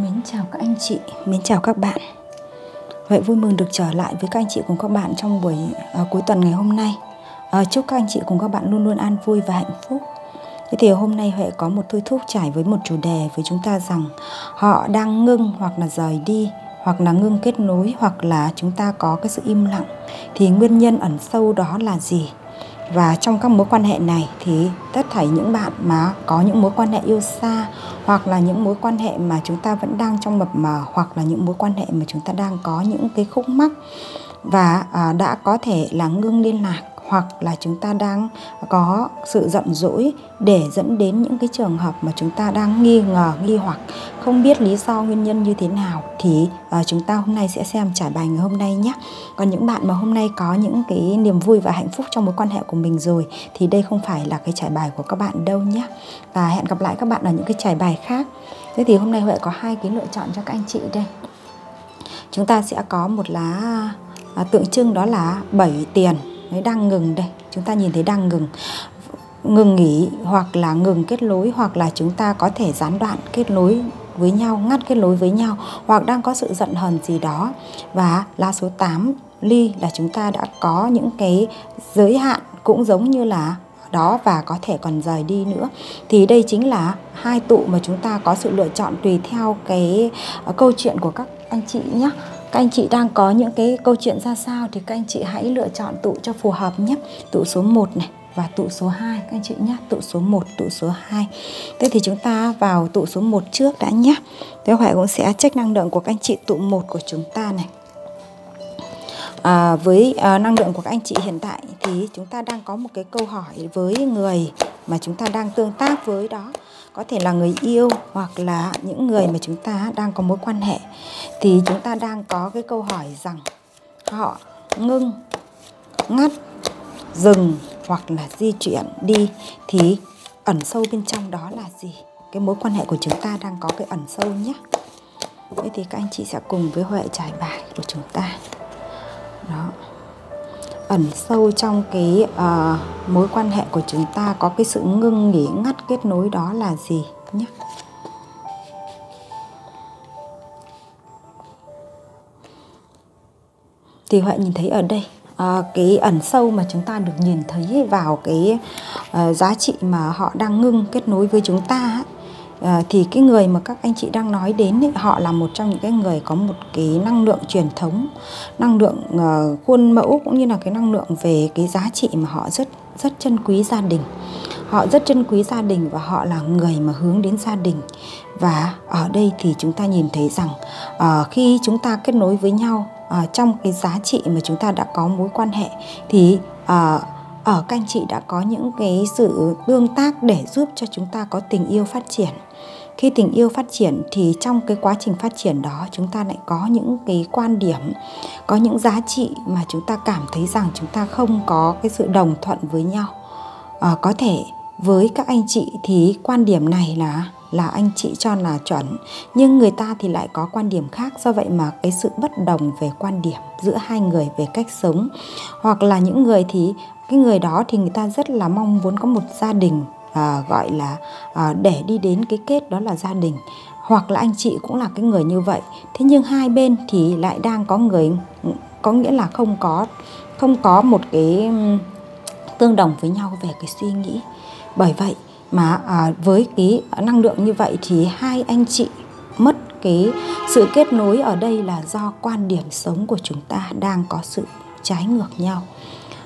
Mến chào các anh chị, mến chào các bạn. Vậy vui mừng được trở lại với các anh chị cùng các bạn trong buổi cuối tuần ngày hôm nay. Chúc các anh chị cùng các bạn luôn luôn an vui và hạnh phúc. Thế thì hôm nay Huệ có một thôi thúc trải với một chủ đề với chúng ta rằng họ đang ngưng hoặc là rời đi, hoặc là ngưng kết nối, hoặc là chúng ta có cái sự im lặng. Thì nguyên nhân ẩn sâu đó là gì? Và trong các mối quan hệ này thì tất thảy những bạn mà có những mối quan hệ yêu xa, hoặc là những mối quan hệ mà chúng ta vẫn đang trong mập mờ, hoặc là những mối quan hệ mà chúng ta đang có những cái khúc mắc và đã có thể là ngưng liên lạc, hoặc là chúng ta đang có sự giận dỗi để dẫn đến những cái trường hợp mà chúng ta đang nghi ngờ, nghi hoặc không biết lý do nguyên nhân như thế nào, thì chúng ta hôm nay sẽ xem trải bài ngày hôm nay nhé. Còn những bạn mà hôm nay có những cái niềm vui và hạnh phúc trong mối quan hệ của mình rồi thì đây không phải là cái trải bài của các bạn đâu nhé. Và hẹn gặp lại các bạn ở những cái trải bài khác. Thế thì hôm nay Huệ có hai cái lựa chọn cho các anh chị đây. Chúng ta sẽ có một lá tượng trưng, đó là 7 tiền. Đấy, đang ngừng đây, chúng ta nhìn thấy đang ngừng nghỉ, hoặc là ngừng kết nối, hoặc là chúng ta có thể gián đoạn kết nối với nhau, ngắt kết nối với nhau, hoặc đang có sự giận hờn gì đó. Và lá số 8 ly là chúng ta đã có những cái giới hạn cũng giống như là đó, và có thể còn rời đi nữa. Thì đây chính là hai tụ mà chúng ta có sự lựa chọn tùy theo cái câu chuyện của các anh chị nhé. Các anh chị đang có những cái câu chuyện ra sao thì các anh chị hãy lựa chọn tụ cho phù hợp nhé. Tụ số 1 này và tụ số 2 các anh chị nhé. Tụ số 1, tụ số 2. Thế thì chúng ta vào tụ số 1 trước đã nhé. Thế Huệ cũng sẽ check năng lượng của các anh chị tụ 1 của chúng ta này. Với năng lượng của các anh chị hiện tại thì chúng ta đang có một cái câu hỏi với người mà chúng ta đang tương tác với đó. Có thể là người yêu, hoặc là những người mà chúng ta đang có mối quan hệ. Thì chúng ta đang có cái câu hỏi rằng họ ngưng, ngắt, dừng hoặc là di chuyển đi, thì ẩn sâu bên trong đó là gì? Cái mối quan hệ của chúng ta đang có cái ẩn sâu nhé. Thế thì các anh chị sẽ cùng với Huệ trải bài của chúng ta. Đó. Ẩn sâu trong cái mối quan hệ của chúng ta có cái sự ngưng nghỉ, ngắt kết nối đó là gì nhé. Thì Huệ nhìn thấy ở đây cái ẩn sâu mà chúng ta được nhìn thấy vào cái giá trị mà họ đang ngưng kết nối với chúng ta thì cái người mà các anh chị đang nói đến ấy, họ là một trong những cái người có một cái năng lượng truyền thống, năng lượng khuôn mẫu, cũng như là cái năng lượng về cái giá trị mà họ rất trân quý gia đình. Họ rất trân quý gia đình và họ là người mà hướng đến gia đình. Và ở đây thì chúng ta nhìn thấy rằng khi chúng ta kết nối với nhau trong cái giá trị mà chúng ta đã có mối quan hệ, thì ở các anh chị đã có những cái sự tương tác để giúp cho chúng ta có tình yêu phát triển. Khi tình yêu phát triển thì trong cái quá trình phát triển đó chúng ta lại có những cái quan điểm, có những giá trị mà chúng ta cảm thấy rằng chúng ta không có cái sự đồng thuận với nhau. Có thể với các anh chị thì quan điểm này là anh chị cho là chuẩn, nhưng người ta thì lại có quan điểm khác. Do vậy mà cái sự bất đồng về quan điểm giữa hai người về cách sống, hoặc là những người thì cái người đó thì người ta rất là mong muốn có một gia đình, gọi là để đi đến cái kết đó là gia đình, hoặc là anh chị cũng là cái người như vậy. Thế nhưng hai bên thì lại đang có người, có nghĩa là không có một cái tương đồng với nhau về cái suy nghĩ. Bởi vậy mà với cái năng lượng như vậy thì hai anh chị mất cái sự kết nối ở đây là do quan điểm sống của chúng ta đang có sự trái ngược nhau.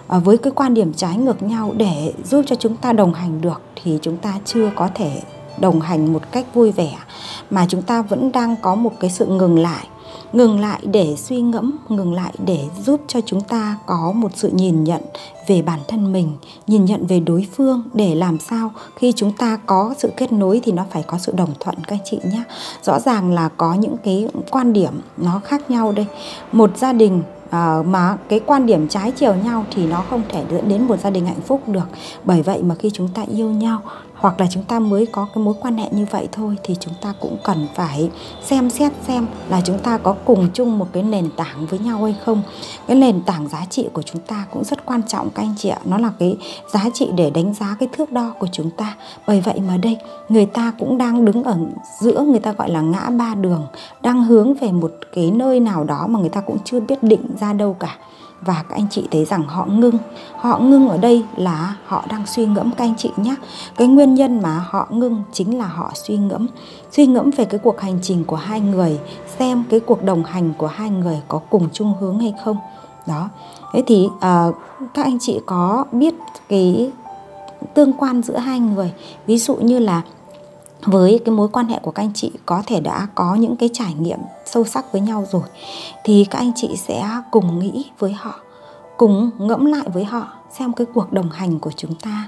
Với cái quan điểm trái ngược nhau để giúp cho chúng ta đồng hành được thì chúng ta chưa có thể đồng hành một cách vui vẻ, mà chúng ta vẫn đang có một cái sự ngừng lại để suy ngẫm, ngừng lại để giúp cho chúng ta có một sự nhìn nhận về bản thân mình, nhìn nhận về đối phương, để làm sao khi chúng ta có sự kết nối thì nó phải có sự đồng thuận các anh chị nhé. Rõ ràng là có những cái quan điểm nó khác nhau đây. Một gia đình mà cái quan điểm trái chiều nhau thì nó không thể dẫn đến một gia đình hạnh phúc được. Bởi vậy mà khi chúng ta yêu nhau, hoặc là chúng ta mới có cái mối quan hệ như vậy thôi, thì chúng ta cũng cần phải xem xét xem là chúng ta có cùng chung một cái nền tảng với nhau hay không. Cái nền tảng giá trị của chúng ta cũng rất quan trọng các anh chị ạ. Nó là cái giá trị để đánh giá cái thước đo của chúng ta. Bởi vậy mà đây, người ta cũng đang đứng ở giữa, người ta gọi là ngã ba đường, đang hướng về một cái nơi nào đó mà người ta cũng chưa biết định ra đâu cả. Và các anh chị thấy rằng họ ngưng. Họ ngưng ở đây là họ đang suy ngẫm các anh chị nhé. Cái nguyên nhân mà họ ngưng chính là họ suy ngẫm. Suy ngẫm về cái cuộc hành trình của hai người, xem cái cuộc đồng hành của hai người có cùng chung hướng hay không. Đó. Thế thì các anh chị có biết cái tương quan giữa hai người. Ví dụ như là với cái mối quan hệ của các anh chị có thể đã có những cái trải nghiệm sâu sắc với nhau rồi, thì các anh chị sẽ cùng nghĩ với họ, cùng ngẫm lại với họ xem cái cuộc đồng hành của chúng ta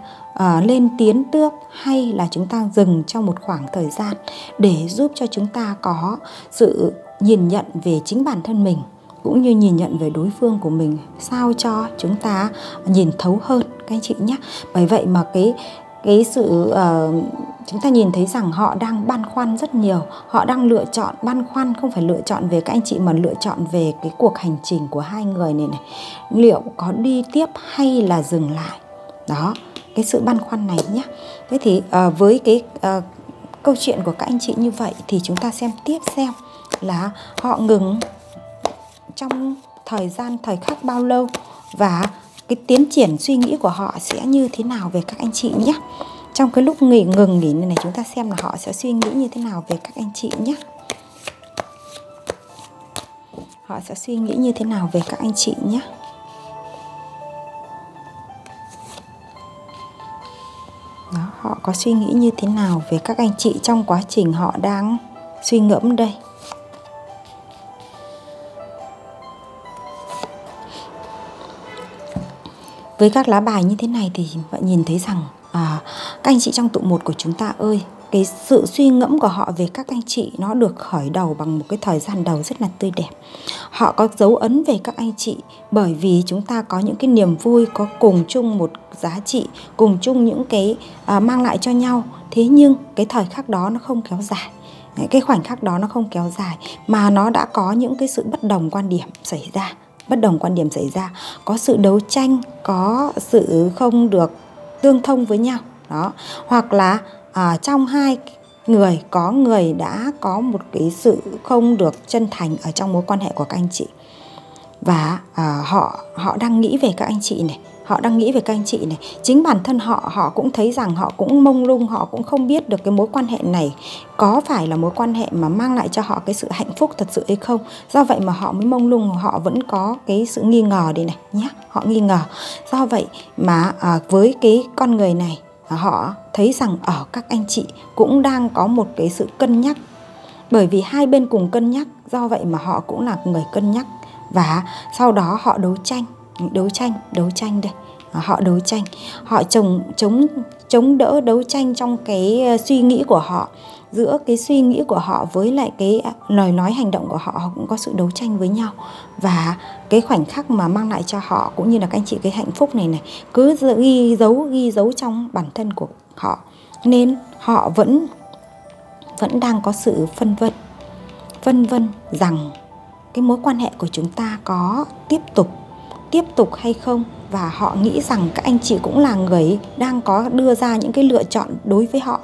lên tiến tiếp hay là chúng ta dừng trong một khoảng thời gian, để giúp cho chúng ta có sự nhìn nhận về chính bản thân mình cũng như nhìn nhận về đối phương của mình, sao cho chúng ta nhìn thấu hơn các anh chị nhé. Bởi vậy mà cái sự chúng ta nhìn thấy rằng họ đang băn khoăn rất nhiều. Họ đang lựa chọn, băn khoăn không phải lựa chọn về các anh chị mà lựa chọn về cái cuộc hành trình của hai người này. Liệu có đi tiếp hay là dừng lại. Đó, cái sự băn khoăn này nhé. Thế thì với cái câu chuyện của các anh chị như vậy, thì chúng ta xem tiếp xem là họ ngừng trong thời khắc bao lâu, và cái tiến triển suy nghĩ của họ sẽ như thế nào về các anh chị nhé. Trong cái lúc ngừng nghỉ này, chúng ta xem là họ sẽ suy nghĩ như thế nào về các anh chị nhé. Họ sẽ suy nghĩ như thế nào về các anh chị nhé. Đó, họ có suy nghĩ như thế nào về các anh chị trong quá trình họ đang suy ngẫm đây. Với các lá bài như thế này thì bạn nhìn thấy rằng các anh chị trong tụ 1 của chúng ta ơi, cái sự suy ngẫm của họ về các anh chị nó được khởi đầu bằng một cái thời gian đầu rất là tươi đẹp. Họ có dấu ấn về các anh chị bởi vì chúng ta có những cái niềm vui, có cùng chung một giá trị, cùng chung những cái mang lại cho nhau. Thế nhưng cái thời khắc đó nó không kéo dài. Cái khoảnh khắc đó nó không kéo dài, mà nó đã có những cái sự bất đồng quan điểm xảy ra. Có sự đấu tranh, có sự không được tương thông với nhau. Đó. Hoặc là trong hai người có người đã có một cái sự không được chân thành ở trong mối quan hệ của các anh chị. Và họ đang nghĩ về các anh chị này. Chính bản thân họ cũng thấy rằng họ cũng mông lung, họ cũng không biết được cái mối quan hệ này có phải là mối quan hệ mà mang lại cho họ cái sự hạnh phúc thật sự hay không. Do vậy mà họ mới mông lung, họ vẫn có cái sự nghi ngờ đây này nhé. Họ nghi ngờ. Do vậy mà với cái con người này, họ thấy rằng ở các anh chị cũng đang có một cái sự cân nhắc. Bởi vì hai bên cùng cân nhắc, do vậy mà họ cũng là người cân nhắc. Và sau đó họ đấu tranh đây. Họ đấu tranh, họ chống đỡ đấu tranh trong cái suy nghĩ của họ. Giữa cái suy nghĩ của họ với lại cái lời nói hành động của họ cũng có sự đấu tranh với nhau. Và cái khoảnh khắc mà mang lại cho họ cũng như là các anh chị cái hạnh phúc này cứ ghi dấu trong bản thân của họ. Nên họ vẫn đang có sự phân vân rằng cái mối quan hệ của chúng ta có tiếp tục hay không. Và họ nghĩ rằng các anh chị cũng là người đang có đưa ra những cái lựa chọn đối với họ.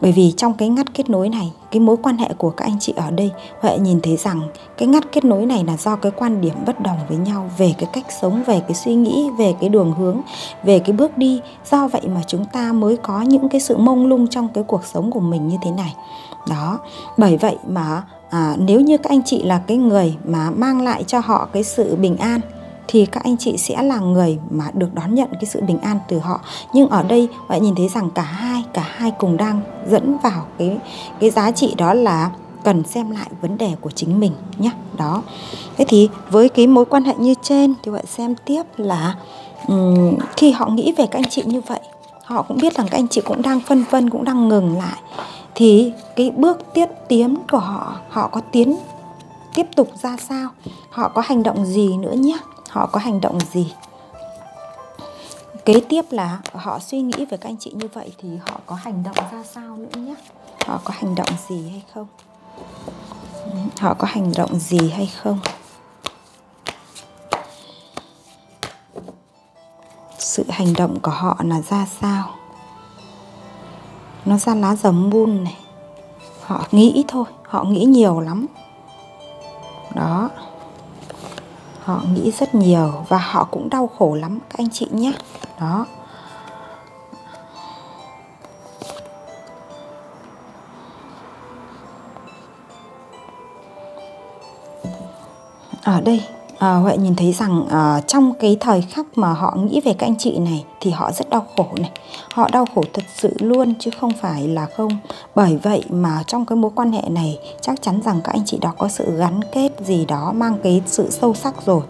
Bởi vì trong cái ngắt kết nối này, cái mối quan hệ của các anh chị ở đây, Huệ nhìn thấy rằng cái ngắt kết nối này là do cái quan điểm bất đồng với nhau về cái cách sống, về cái suy nghĩ, về cái đường hướng, về cái bước đi. Do vậy mà chúng ta mới có những cái sự mông lung trong cái cuộc sống của mình như thế này. Đó, bởi vậy mà nếu như các anh chị là cái người mà mang lại cho họ cái sự bình an, thì các anh chị sẽ là người mà được đón nhận cái sự bình an từ họ. Nhưng ở đây bạn nhìn thấy rằng cả hai cùng đang dẫn vào cái giá trị, đó là cần xem lại vấn đề của chính mình nhé. Đó. Thế thì với cái mối quan hệ như trên thì bạn xem tiếp là khi họ nghĩ về các anh chị như vậy, họ cũng biết rằng các anh chị cũng đang phân vân, cũng đang ngừng lại. Thì cái bước tiếp tiến của họ có tiếp tục ra sao? Họ có hành động gì nữa nhé? Họ có hành động gì? Kế tiếp là họ suy nghĩ về các anh chị như vậy thì họ có hành động ra sao nữa nhé. Họ có hành động gì hay không? Họ có hành động gì hay không? Sự hành động của họ là ra sao? Nó ra lá dầm moon này. Họ nghĩ thôi, họ nghĩ nhiều lắm. Đó. Họ nghĩ rất nhiều và họ cũng đau khổ lắm các anh chị nhé. Đó. Ở đây Huệ nhìn thấy rằng trong cái thời khắc mà họ nghĩ về các anh chị này thì họ rất đau khổ này. Họ đau khổ thật sự luôn chứ không phải là không. Bởi vậy mà trong cái mối quan hệ này chắc chắn rằng các anh chị đó có sự gắn kết gì đó mang cái sự sâu sắc rồi.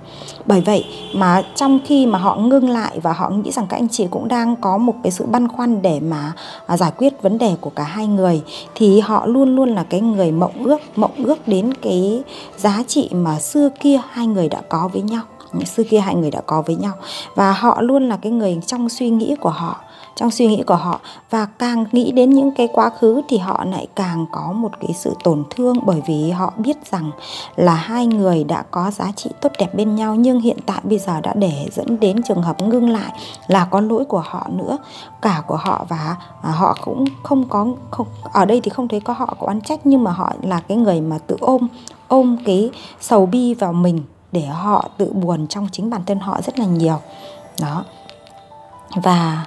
Bởi vậy mà trong khi mà họ ngưng lại và họ nghĩ rằng các anh chị cũng đang có một cái sự băn khoăn để mà giải quyết vấn đề của cả hai người, thì họ luôn luôn là cái người mộng ước đến cái giá trị mà xưa kia hai người đã có với nhau. Xưa kia hai người đã có với nhau. Và họ luôn là cái người trong suy nghĩ của họ. Và càng nghĩ đến những cái quá khứ thì họ lại càng có một cái sự tổn thương. Bởi vì họ biết rằng là hai người đã có giá trị tốt đẹp bên nhau, nhưng hiện tại bây giờ đã để dẫn đến trường hợp ngưng lại là có lỗi của họ nữa, cả của họ. Và họ cũng không ở đây thì không thấy có họ có oán trách, nhưng mà họ là cái người mà tự ôm cái sầu bi vào mình để họ tự buồn trong chính bản thân họ rất là nhiều. Đó. Và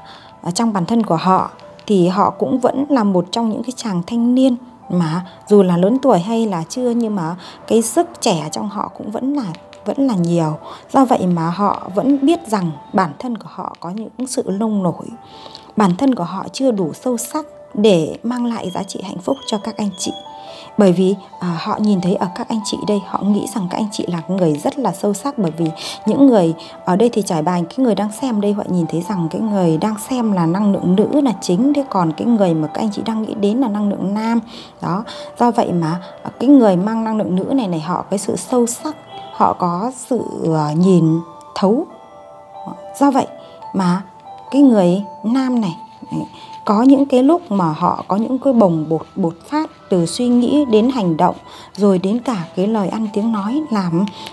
trong bản thân của họ thì họ cũng vẫn là một trong những cái chàng thanh niên mà dù là lớn tuổi hay là chưa, nhưng mà cái sức trẻ trong họ cũng vẫn là nhiều. Do vậy mà họ vẫn biết rằng bản thân của họ có những sự nông nổi, bản thân của họ chưa đủ sâu sắc để mang lại giá trị hạnh phúc cho các anh chị. Bởi vì họ nhìn thấy ở các anh chị đây, họ nghĩ rằng các anh chị là người rất là sâu sắc. Bởi vì những người ở đây thì trải bài, cái người đang xem đây họ nhìn thấy rằng cái người đang xem là năng lượng nữ là chính, thế còn cái người mà các anh chị đang nghĩ đến là năng lượng nam. Đó. Do vậy mà cái người mang năng lượng nữ này họ có cái sự sâu sắc, họ có sự nhìn thấu. Do vậy mà cái người nam này có những cái lúc mà họ có những cái bồng bột phát từ suy nghĩ đến hành động, rồi đến cả cái lời ăn tiếng nói,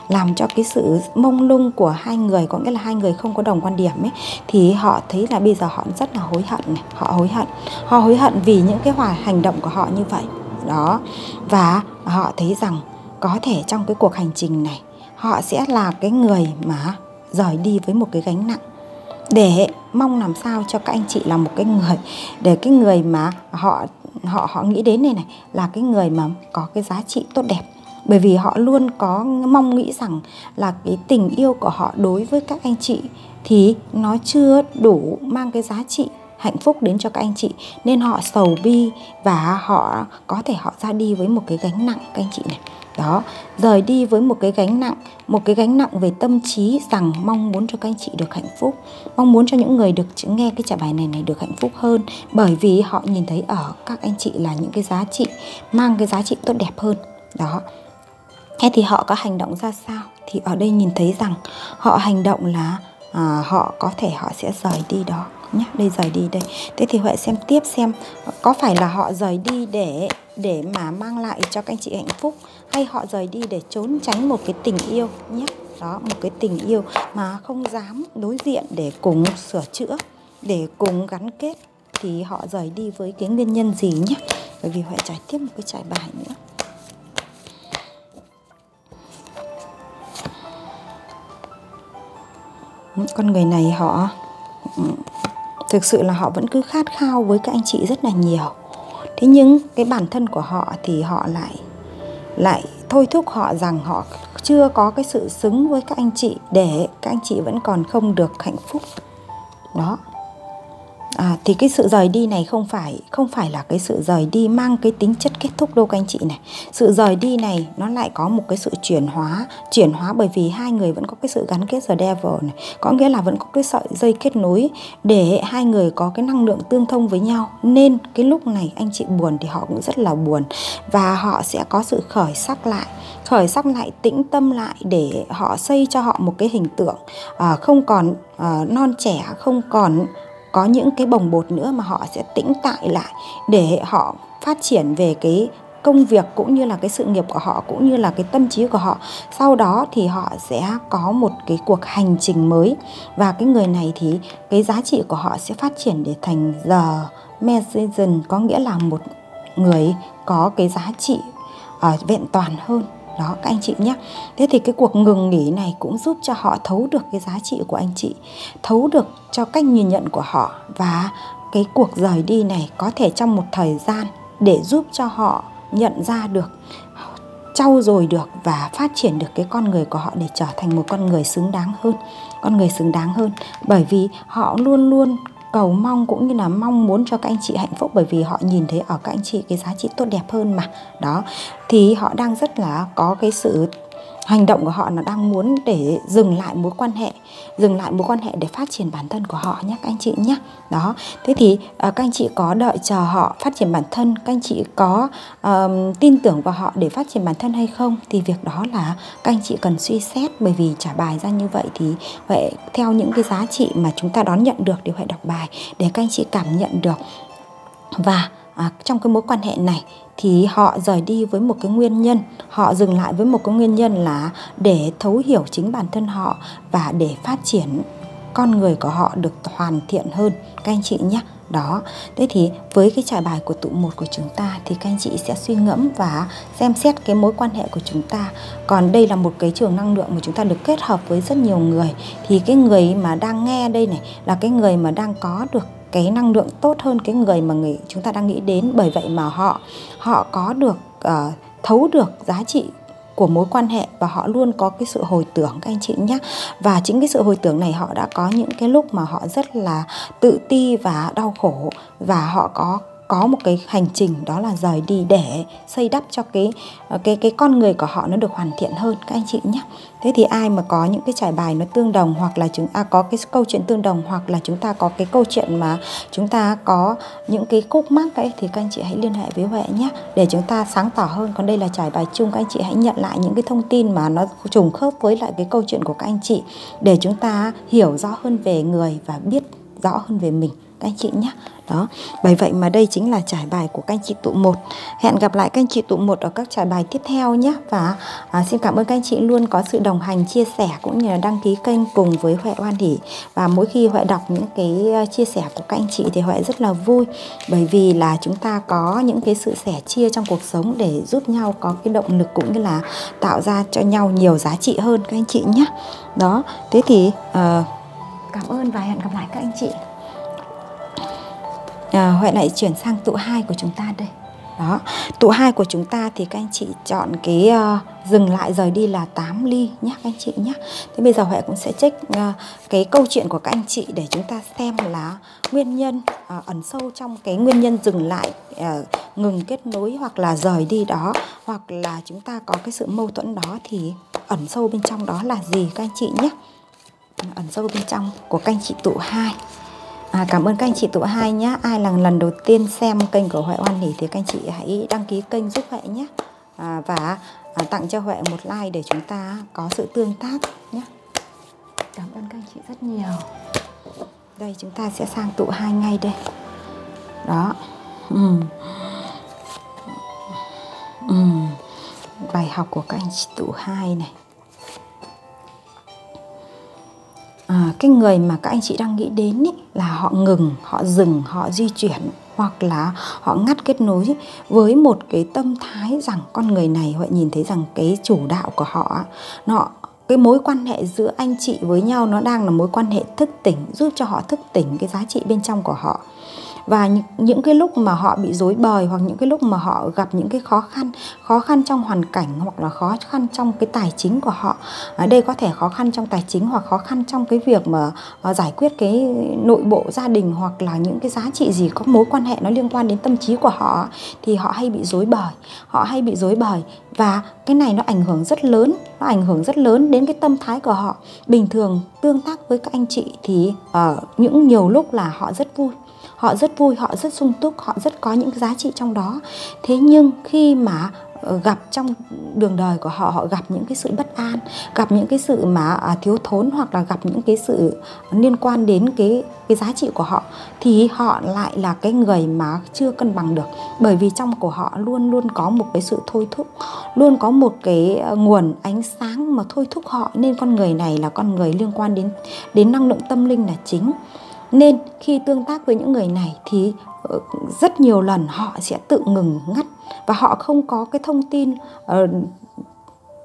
làm cho cái sự mông lung của hai người, có nghĩa là hai người không có đồng quan điểm ấy, thì họ thấy là bây giờ họ rất là hối hận này. Họ hối hận vì những cái hành động của họ như vậy. Đó. Và họ thấy rằng có thể trong cái cuộc hành trình này họ sẽ là cái người mà rời đi với một cái gánh nặng, để mong làm sao cho các anh chị là một cái người, để cái người mà họ nghĩ đến này là cái người mà có cái giá trị tốt đẹp. Bởi vì họ luôn có mong nghĩ rằng là cái tình yêu của họ đối với các anh chị thì nó chưa đủ mang cái giá trị hạnh phúc đến cho các anh chị, nên họ sầu bi và họ có thể họ ra đi với một cái gánh nặng các anh chị này. Đó, rời đi với một cái gánh nặng về tâm trí, rằng mong muốn cho các anh chị được hạnh phúc, mong muốn cho những người được nghe cái trải bài này được hạnh phúc hơn. Bởi vì họ nhìn thấy ở các anh chị là những cái giá trị, mang cái giá trị tốt đẹp hơn. Đó. Thế thì họ có hành động ra sao? Thì ở đây nhìn thấy rằng họ hành động là họ có thể họ sẽ rời đi đó nhé. Đây, rời đi đây. Thế thì Huệ xem tiếp xem có phải là họ rời đi để mà mang lại cho các anh chị hạnh phúc, hay họ rời đi để trốn tránh một cái tình yêu nhé. Đó, một cái tình yêu mà không dám đối diện để cùng sửa chữa, để cùng gắn kết, thì họ rời đi với cái nguyên nhân gì nhé. Bởi vì Huệ trải tiếp một cái trải bài nữa. Con người này họ thực sự là họ vẫn cứ khát khao với các anh chị rất là nhiều. Thế nhưng cái bản thân của họ thì họ lại thôi thúc họ rằng họ chưa có cái sự xứng với các anh chị, để các anh chị vẫn còn không được hạnh phúc. Đó. Thì cái sự rời đi này không phải là cái sự rời đi mang cái tính chất kết thúc đâu các anh chị này. Sự rời đi này nó lại có một cái sự chuyển hóa bởi vì hai người vẫn có cái sự gắn kết the devil này, có nghĩa là vẫn có cái sợi dây kết nối để hai người có cái năng lượng tương thông với nhau. Nên cái lúc này anh chị buồn thì họ cũng rất là buồn, và họ sẽ có sự khởi sắc lại, tĩnh tâm lại để họ xây cho họ một cái hình tượng không còn non trẻ, không còn có những cái bồng bột nữa, mà họ sẽ tĩnh tại lại để họ phát triển về cái công việc cũng như là cái sự nghiệp của họ, cũng như là cái tâm trí của họ. Sau đó thì họ sẽ có một cái cuộc hành trình mới, và cái người này thì cái giá trị của họ sẽ phát triển để thành the Messian, có nghĩa là một người có cái giá trị vẹn toàn hơn. Đó các anh chị nhé. Thế thì cái cuộc ngừng nghỉ này cũng giúp cho họ thấu được cái giá trị của anh chị, thấu được cho cách nhìn nhận của họ, và cái cuộc rời đi này có thể trong một thời gian để giúp cho họ nhận ra được, trau dồi được và phát triển được cái con người của họ để trở thành một con người xứng đáng hơn. Bởi vì họ luôn luôn cầu mong cũng như là mong muốn cho các anh chị hạnh phúc, bởi vì họ nhìn thấy ở các anh chị cái giá trị tốt đẹp hơn mà. Đó, thì họ đang rất là có cái sự hành động của họ là đang muốn để dừng lại mối quan hệ để phát triển bản thân của họ nhé các anh chị nhé. Đó, thế thì các anh chị có đợi chờ họ phát triển bản thân, các anh chị có tin tưởng vào họ để phát triển bản thân hay không, thì việc đó là các anh chị cần suy xét. Bởi vì trả bài ra như vậy thì Huệ theo những cái giá trị mà chúng ta đón nhận được thì Huệ đọc bài để các anh chị cảm nhận được. Và trong cái mối quan hệ này thì họ rời đi với một cái nguyên nhân, họ dừng lại với một cái nguyên nhân là để thấu hiểu chính bản thân họ và để phát triển con người của họ được hoàn thiện hơn các anh chị nhé. Đó, thế thì với cái trải bài của tụ 1 của chúng ta thì các anh chị sẽ suy ngẫm và xem xét cái mối quan hệ của chúng ta. Còn đây là một cái trường năng lượng mà chúng ta được kết hợp với rất nhiều người, thì cái người mà đang nghe đây này là cái người mà đang có được cái năng lượng tốt hơn cái người mà chúng ta đang nghĩ đến. Bởi vậy mà họ có được thấu được giá trị của mối quan hệ, và họ luôn có cái sự hồi tưởng các anh chị nhé. Và chính cái sự hồi tưởng này họ đã có những cái lúc mà họ rất là tự ti và đau khổ, và họ có một cái hành trình đó là rời đi để xây đắp cho cái con người của họ nó được hoàn thiện hơn các anh chị nhé. Thế thì ai mà có những cái trải bài nó tương đồng, hoặc là có cái câu chuyện tương đồng, hoặc là chúng ta có cái câu chuyện mà chúng ta có những cái khúc mắc ấy, thì các anh chị hãy liên hệ với Huệ nhé để chúng ta sáng tỏ hơn. Còn đây là trải bài chung, các anh chị hãy nhận lại những cái thông tin mà nó trùng khớp với lại cái câu chuyện của các anh chị để chúng ta hiểu rõ hơn về người và biết rõ hơn về mình các anh chị nhé. Đó, bởi vậy mà đây chính là trải bài của các anh chị tụ 1. Hẹn gặp lại các anh chị tụ 1 ở các trải bài tiếp theo nhé. Và xin cảm ơn các anh chị luôn có sự đồng hành, chia sẻ cũng như là đăng ký kênh cùng với Huệ Hoan Hỷ. Và mỗi khi Huệ đọc những cái chia sẻ của các anh chị thì Huệ rất là vui, bởi vì là chúng ta có những cái sự sẻ chia trong cuộc sống để giúp nhau có cái động lực cũng như là tạo ra cho nhau nhiều giá trị hơn các anh chị nhé. Đó, thế thì cảm ơn và hẹn gặp lại các anh chị. Huệ lại chuyển sang tụ 2 của chúng ta đây. Đó, tụ 2 của chúng ta thì các anh chị chọn cái dừng lại rời đi là 8 ly nhé các anh chị nhé. Thế bây giờ Huệ cũng sẽ check cái câu chuyện của các anh chị để chúng ta xem là nguyên nhân ẩn sâu trong cái nguyên nhân dừng lại, ngừng kết nối hoặc là rời đi đó, hoặc là chúng ta có cái sự mâu thuẫn đó, thì ẩn sâu bên trong đó là gì các anh chị nhé. Ẩn sâu bên trong của các anh chị tụ 2. Cảm ơn các anh chị tụ 2 nhé. Ai là lần đầu tiên xem kênh của Huệ Hoan Hỷ thì các anh chị hãy đăng ký kênh giúp Huệ nhé. Và tặng cho Huệ một like để chúng ta có sự tương tác nhé. Cảm ơn các anh chị rất nhiều. Đây chúng ta sẽ sang tụ 2 ngay đây. Đó. Bài học của các anh chị tụ 2 này. Cái người mà các anh chị đang nghĩ đến ý, là họ ngừng, họ dừng, họ di chuyển, hoặc là họ ngắt kết nối với một cái tâm thái rằng con người này Huệ nhìn thấy rằng cái chủ đạo của họ, cái mối quan hệ giữa anh chị với nhau nó đang là mối quan hệ thức tỉnh, giúp cho họ thức tỉnh cái giá trị bên trong của họ. Và những cái lúc mà họ bị rối bời, hoặc những cái lúc mà họ gặp những cái khó khăn trong hoàn cảnh, hoặc là khó khăn trong cái tài chính của họ. Ở đây có thể khó khăn trong tài chính, hoặc khó khăn trong cái việc mà giải quyết cái nội bộ gia đình, hoặc là những cái giá trị gì có mối quan hệ nó liên quan đến tâm trí của họ, thì họ hay bị rối bời. Và cái này nó ảnh hưởng rất lớn đến cái tâm thái của họ. Bình thường tương tác với các anh chị thì nhiều lúc là họ rất vui, họ rất sung túc, họ rất có những cái giá trị trong đó. Thế nhưng khi mà gặp trong đường đời của họ, họ gặp những cái sự bất an, gặp những cái sự mà thiếu thốn, hoặc là gặp những cái sự liên quan đến cái giá trị của họ, thì họ lại là cái người mà chưa cân bằng được. Bởi vì trong của họ luôn luôn có một cái sự thôi thúc, luôn có một cái nguồn ánh sáng mà thôi thúc họ. Nên con người này là con người liên quan đến năng lượng tâm linh là chính. Nên khi tương tác với những người này thì rất nhiều lần họ sẽ tự ngừng ngắt, và họ không có cái thông tin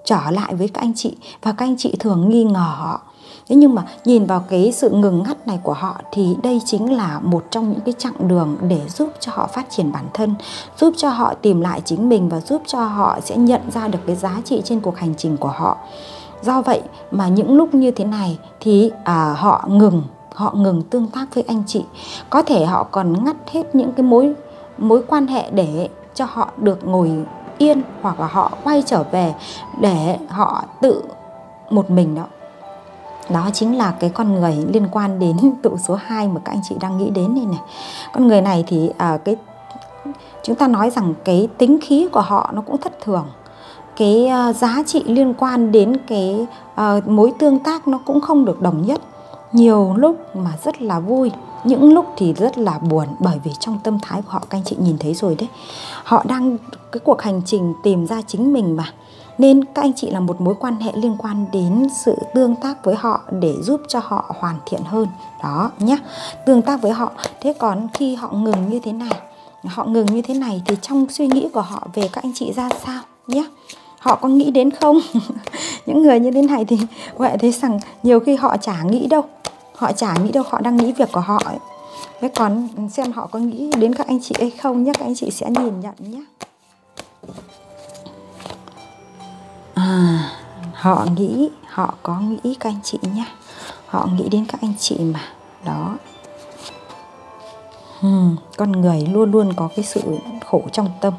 trở lại với các anh chị, và các anh chị thường nghi ngờ họ. Thế nhưng mà nhìn vào cái sự ngừng ngắt này của họ, thì đây chính là một trong những cái chặng đường để giúp cho họ phát triển bản thân, giúp cho họ tìm lại chính mình, và giúp cho họ sẽ nhận ra được cái giá trị trên cuộc hành trình của họ. Do vậy mà những lúc như thế này thì họ ngừng tương tác với anh chị. Có thể họ còn ngắt hết những cái mối quan hệ để cho họ được ngồi yên, hoặc là họ quay trở về để họ tự một mình đó. Đó chính là cái con người liên quan đến tụ số 2 mà các anh chị đang nghĩ đến đây này. Con người này thì chúng ta nói rằng cái tính khí của họ nó cũng thất thường. Cái giá trị liên quan đến cái mối tương tác nó cũng không được đồng nhất. Nhiều lúc mà rất là vui, những lúc thì rất là buồn. Bởi vì trong tâm thái của họ, các anh chị nhìn thấy rồi đấy, họ đang cái cuộc hành trình tìm ra chính mình mà. Nên các anh chị là một mối quan hệ liên quan đến sự tương tác với họ để giúp cho họ hoàn thiện hơn. Đó nhé, tương tác với họ. Thế còn khi họ ngừng như thế này, thì trong suy nghĩ của họ về các anh chị ra sao nhé? Họ có nghĩ đến không? Những người như thế này thì Huệ thấy rằng nhiều khi họ chả nghĩ đâu, họ đang nghĩ việc của họ ấy. Thế còn xem họ có nghĩ đến các anh chị hay không nhé, các anh chị sẽ nhìn nhận nhé. Họ có nghĩ các anh chị nhé. Họ nghĩ đến các anh chị mà. Đó. Con người luôn luôn có cái sự khổ trong tâm.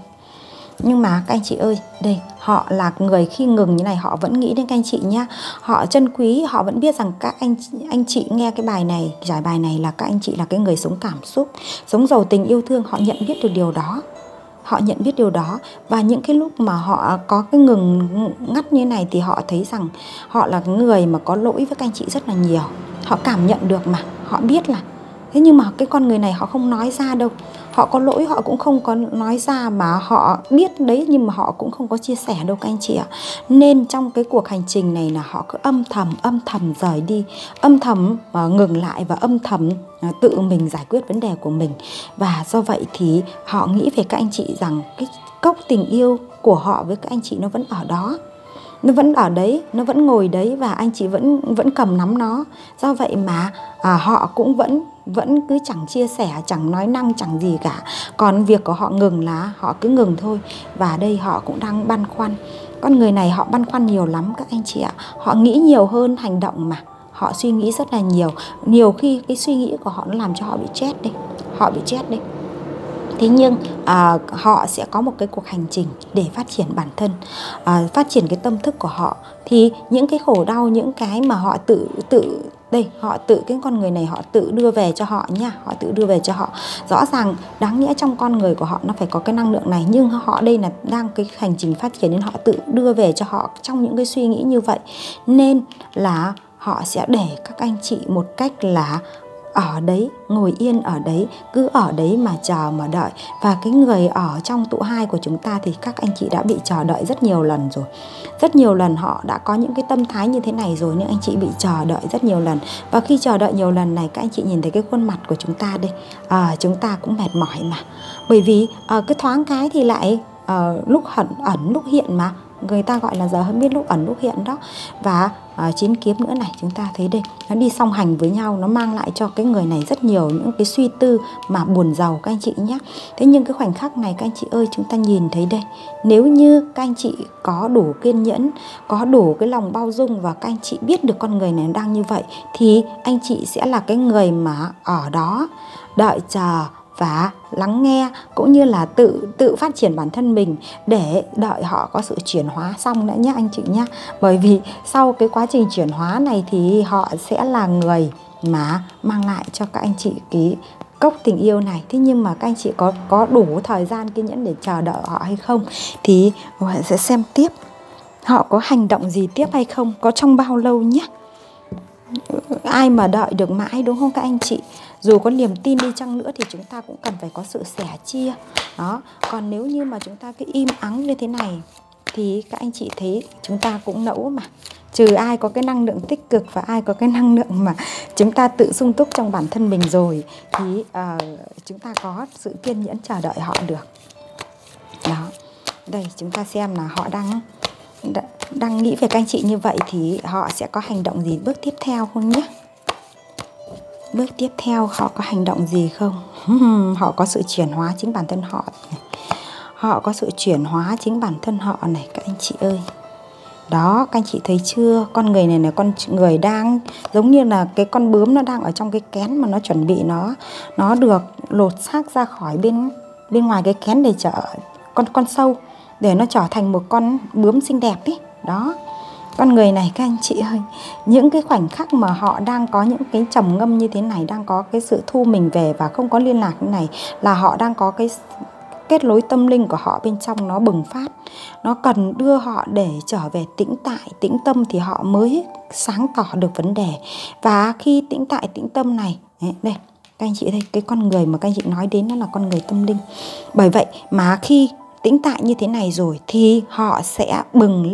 Nhưng mà các anh chị ơi, đây, họ là người khi ngừng như này họ vẫn nghĩ đến các anh chị nhá. Họ trân quý, họ vẫn biết rằng các anh chị nghe cái bài này, giải bài này là các anh chị là cái người sống cảm xúc, sống giàu tình yêu thương. Họ nhận biết được điều đó. Và những cái lúc mà họ có cái ngừng ngắt như này thì họ thấy rằng họ là người mà có lỗi với các anh chị rất là nhiều. Họ cảm nhận được mà, họ biết là. Thế nhưng mà cái con người này họ không nói ra đâu. Họ có lỗi họ cũng không có nói ra, mà họ biết đấy nhưng mà họ cũng không có chia sẻ đâu các anh chị ạ. Nên trong cái cuộc hành trình này là họ cứ âm thầm rời đi, âm thầm ngừng lại, và âm thầm tự mình giải quyết vấn đề của mình. Và do vậy thì họ nghĩ về các anh chị rằng cái cốc tình yêu của họ với các anh chị nó vẫn ở đó. Nó vẫn ở đấy, nó vẫn ngồi đấy, và anh chị vẫn cầm nắm nó. Do vậy mà họ cũng vẫn cứ chẳng chia sẻ, chẳng nói năng, chẳng gì cả. Còn việc của họ ngừng là họ cứ ngừng thôi. Và đây họ cũng đang băn khoăn. Con người này họ băn khoăn nhiều lắm các anh chị ạ. Họ nghĩ nhiều hơn hành động mà. Họ suy nghĩ rất là nhiều. Nhiều khi cái suy nghĩ của họ nó làm cho họ bị chết đấy. Thế nhưng họ sẽ có một cái cuộc hành trình để phát triển bản thân, phát triển cái tâm thức của họ. Thì những cái khổ đau, những cái mà họ cái con người này họ tự đưa về cho họ nha. Họ tự đưa về cho họ. Rõ ràng đáng nhẽ trong con người của họ nó phải có cái năng lượng này, nhưng họ đây là đang cái hành trình phát triển nên họ tự đưa về cho họ trong những cái suy nghĩ như vậy. Nên là họ sẽ để các anh chị một cách là ở đấy, ngồi yên ở đấy, cứ ở đấy mà chờ mà đợi. Và cái người ở trong tụ 2 của chúng ta thì các anh chị đã bị chờ đợi rất nhiều lần rồi. Rất nhiều lần họ đã có những cái tâm thái như thế này rồi, nhưng anh chị bị chờ đợi rất nhiều lần. Và khi chờ đợi nhiều lần này, các anh chị nhìn thấy cái khuôn mặt của chúng ta đây, chúng ta cũng mệt mỏi mà. Bởi vì cái thoáng cái thì lại lúc ẩn lúc hiện mà. người ta gọi là giờ hơi biết lúc ẩn lúc hiện đó. Và 9 kiếm nữa này, chúng ta thấy đây, nó đi song hành với nhau, nó mang lại cho cái người này rất nhiều những cái suy tư mà buồn giàu các anh chị nhé. Thế nhưng cái khoảnh khắc này các anh chị ơi, chúng ta nhìn thấy đây, nếu như các anh chị có đủ kiên nhẫn, có đủ cái lòng bao dung và các anh chị biết được con người này đang như vậy, thì anh chị sẽ là cái người mà ở đó đợi chờ và lắng nghe, cũng như là tự phát triển bản thân mình để đợi họ có sự chuyển hóa xong nữa nhé anh chị nhé. Bởi vì sau cái quá trình chuyển hóa này thì họ sẽ là người mà mang lại cho các anh chị cái cốc tình yêu này. Thế nhưng mà các anh chị có đủ thời gian kiên nhẫn để chờ đợi họ hay không, thì họ sẽ xem tiếp họ có hành động gì tiếp hay không, có trong bao lâu nhé. Ai mà đợi được mãi, đúng không các anh chị? Dù có niềm tin đi chăng nữa thì chúng ta cũng cần phải có sự sẻ chia đó. Còn nếu như mà chúng ta cứ im ắng như thế này thì các anh chị thấy chúng ta cũng nẫu mà. Trừ ai có cái năng lượng tích cực và ai có cái năng lượng mà chúng ta tự sung túc trong bản thân mình rồi, thì chúng ta có sự kiên nhẫn chờ đợi họ được. Đó. Đây chúng ta xem là họ đang nghĩ về các anh chị như vậy thì họ sẽ có hành động gì bước tiếp theo không nhé. Bước tiếp theo họ có hành động gì không? Họ có sự chuyển hóa chính bản thân họ này. Họ có sự chuyển hóa chính bản thân họ này các anh chị ơi. Đó, các anh chị thấy chưa? Con người này là con người đang giống như là cái con bướm nó đang ở trong cái kén mà nó chuẩn bị nó được lột xác ra khỏi bên ngoài cái kén để chở con sâu, để nó trở thành một con bướm xinh đẹp ấy. Đó. Con người này các anh chị ơi, những cái khoảnh khắc mà họ đang có những cái trầm ngâm như thế này, đang có cái sự thu mình về và không có liên lạc như này, là họ đang có cái kết nối tâm linh của họ bên trong nó bừng phát. Nó cần đưa họ để trở về tĩnh tại, tĩnh tâm thì họ mới sáng tỏ được vấn đề. Và khi tĩnh tại, tĩnh tâm này, đây các anh chị đây, cái con người mà các anh chị nói đến nó là con người tâm linh. Bởi vậy mà khi tĩnh tại như thế này rồi thì họ sẽ bừng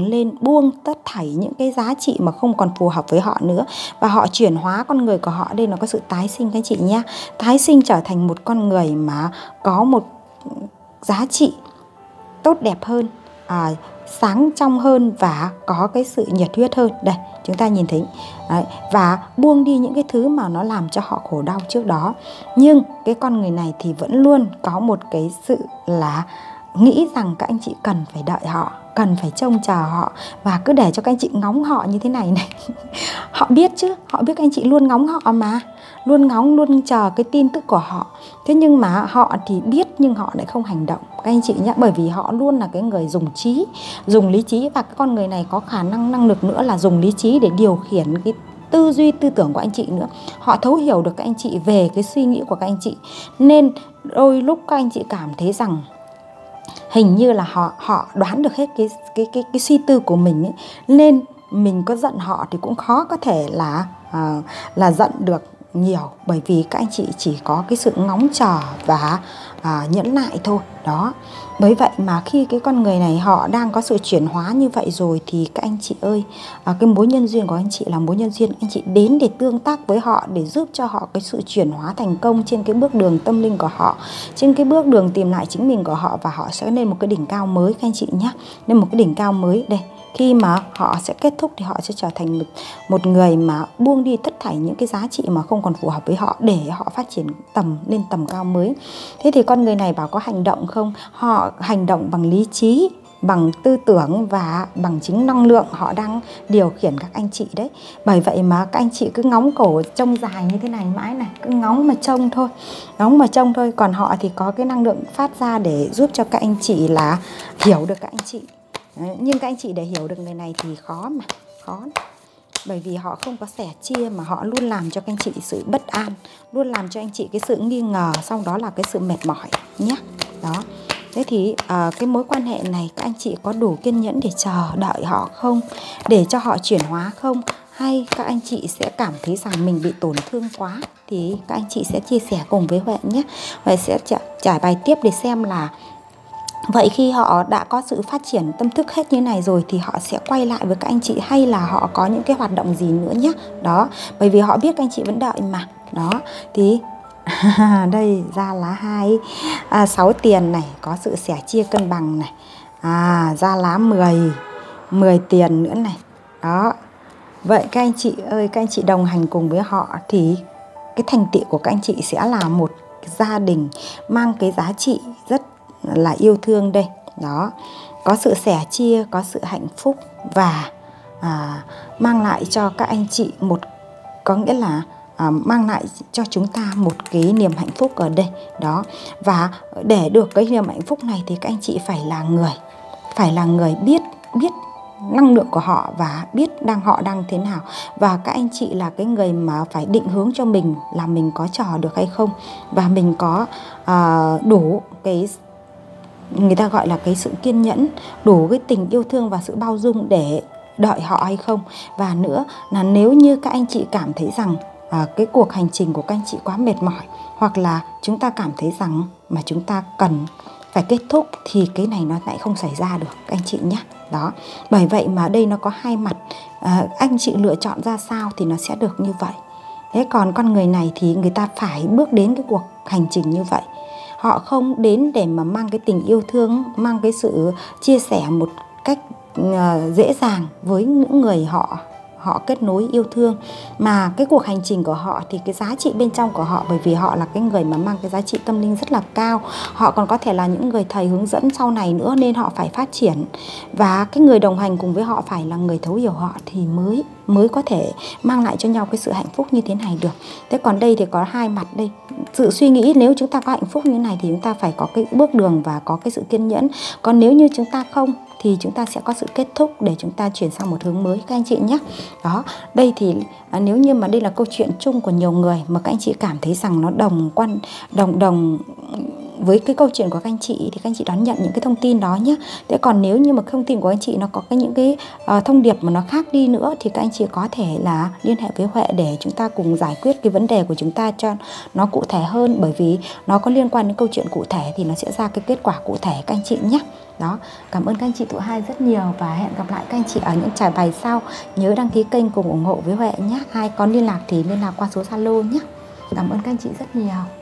lên, buông tất thảy những cái giá trị mà không còn phù hợp với họ nữa, và họ chuyển hóa con người của họ. Đây nó có sự tái sinh các anh chị nhé, tái sinh trở thành một con người mà có một giá trị tốt đẹp hơn, sáng trong hơn và có cái sự nhiệt huyết hơn. Đây chúng ta nhìn thấy. Đấy, và buông đi những cái thứ mà nó làm cho họ khổ đau trước đó. Nhưng cái con người này thì vẫn luôn có một cái sự là nghĩ rằng các anh chị cần phải đợi họ, cần phải trông chờ họ, và cứ để cho các anh chị ngóng họ như thế này. Họ biết chứ, họ biết các anh chị luôn ngóng họ mà, luôn ngóng, luôn chờ cái tin tức của họ. Thế nhưng mà họ thì biết nhưng họ lại không hành động các anh chị nhé. Bởi vì họ luôn là cái người dùng trí, dùng lý trí. Và cái con người này có khả năng lực nữa là dùng lý trí để điều khiển cái tư duy, tư tưởng của anh chị nữa. Họ thấu hiểu được các anh chị về cái suy nghĩ của các anh chị. Nên đôi lúc các anh chị cảm thấy rằng hình như là họ đoán được hết cái suy tư của mình ấy. Nên mình có giận họ thì cũng khó có thể là giận được nhiều, bởi vì các anh chị chỉ có cái sự ngóng chờ và nhẫn nại thôi. Đó. Bởi vậy mà khi cái con người này họ đang có sự chuyển hóa như vậy rồi thì các anh chị ơi, cái mối nhân duyên của anh chị là mối nhân duyên anh chị đến để tương tác với họ, để giúp cho họ cái sự chuyển hóa thành công trên cái bước đường tâm linh của họ, trên cái bước đường tìm lại chính mình của họ, và họ sẽ lên một cái đỉnh cao mới các anh chị nhé. Lên một cái đỉnh cao mới đây. Khi mà họ sẽ kết thúc thì họ sẽ trở thành một người mà buông đi tất thảy những cái giá trị mà không còn phù hợp với họ, để họ phát triển lên tầm cao mới. Thế thì con người này bảo có hành động không? Họ hành động bằng lý trí, bằng tư tưởng và bằng chính năng lượng họ đang điều khiển các anh chị đấy. Bởi vậy mà các anh chị cứ ngóng cổ trông dài như thế này mãi này, cứ ngóng mà trông thôi, ngóng mà trông thôi. Còn họ thì có cái năng lượng phát ra để giúp cho các anh chị là hiểu được các anh chị. Đấy, nhưng các anh chị để hiểu được người này thì khó mà, khó. Bởi vì họ không có sẻ chia mà họ luôn làm cho các anh chị sự bất an, luôn làm cho anh chị cái sự nghi ngờ, sau đó là cái sự mệt mỏi nhé. Đó. Thế thì cái mối quan hệ này các anh chị có đủ kiên nhẫn để chờ đợi họ không? Để cho họ chuyển hóa không? Hay các anh chị sẽ cảm thấy rằng mình bị tổn thương quá? Thì các anh chị sẽ chia sẻ cùng với Huệ nhé. Huệ sẽ trải bài tiếp để xem là vậy khi họ đã có sự phát triển tâm thức hết như này rồi thì họ sẽ quay lại với các anh chị, hay là họ có những cái hoạt động gì nữa nhé. Đó, bởi vì họ biết các anh chị vẫn đợi mà. Đó, thì đây ra lá 6 tiền này, có sự sẻ chia cân bằng này. Ra lá 10 tiền nữa này. Đó. Vậy các anh chị ơi, các anh chị đồng hành cùng với họ thì cái thành tựu của các anh chị sẽ là một gia đình mang cái giá trị rất là yêu thương đây. Đó. Có sự sẻ chia, có sự hạnh phúc và mang lại cho các anh chị có nghĩa là mang lại cho chúng ta một cái niềm hạnh phúc ở đây. Đó. Và để được cái niềm hạnh phúc này thì các anh chị phải là người biết năng lượng của họ và biết họ đang thế nào. Và các anh chị là cái người mà phải định hướng cho mình là mình có trò được hay không, và mình có đủ cái, người ta gọi là cái sự kiên nhẫn, đủ cái tình yêu thương và sự bao dung để đợi họ hay không. Và nữa là nếu như các anh chị cảm thấy rằng cái cuộc hành trình của các anh chị quá mệt mỏi, hoặc là chúng ta cảm thấy rằng mà chúng ta cần phải kết thúc, thì cái này nó lại không xảy ra được các anh chị nhé. Đó. Bởi vậy mà đây nó có hai mặt, anh chị lựa chọn ra sao thì nó sẽ được như vậy. Thế còn con người này thì người ta phải bước đến cái cuộc hành trình như vậy. Họ không đến để mà mang cái tình yêu thương, mang cái sự chia sẻ một cách dễ dàng với những người họ kết nối yêu thương, mà cái cuộc hành trình của họ thì cái giá trị bên trong của họ, bởi vì họ là cái người mà mang cái giá trị tâm linh rất là cao, họ còn có thể là những người thầy hướng dẫn sau này nữa, nên họ phải phát triển, và cái người đồng hành cùng với họ phải là người thấu hiểu họ thì mới có thể mang lại cho nhau cái sự hạnh phúc như thế này được. Thế còn đây thì có hai mặt đây. Sự suy nghĩ nếu chúng ta có hạnh phúc như thế này thì chúng ta phải có cái bước đường và có cái sự kiên nhẫn. Còn nếu như chúng ta không thì chúng ta sẽ có sự kết thúc để chúng ta chuyển sang một hướng mới các anh chị nhé. Đó, đây thì nếu như mà đây là câu chuyện chung của nhiều người mà các anh chị cảm thấy rằng nó đồng với cái câu chuyện của các anh chị thì các anh chị đón nhận những cái thông tin đó nhé. Thế còn nếu như mà thông tin của anh chị nó có những cái thông điệp mà nó khác đi nữa thì các anh chị có thể là liên hệ với Huệ để chúng ta cùng giải quyết cái vấn đề của chúng ta cho nó cụ thể hơn, bởi vì nó có liên quan đến câu chuyện cụ thể thì nó sẽ ra cái kết quả cụ thể các anh chị nhé. Đó, cảm ơn các anh chị tụi hai rất nhiều và hẹn gặp lại các anh chị ở những trải bài sau. Nhớ đăng ký kênh cùng ủng hộ với Huệ nhé. Ai có liên lạc thì liên lạc qua số Zalo nhé. Cảm ơn các anh chị rất nhiều.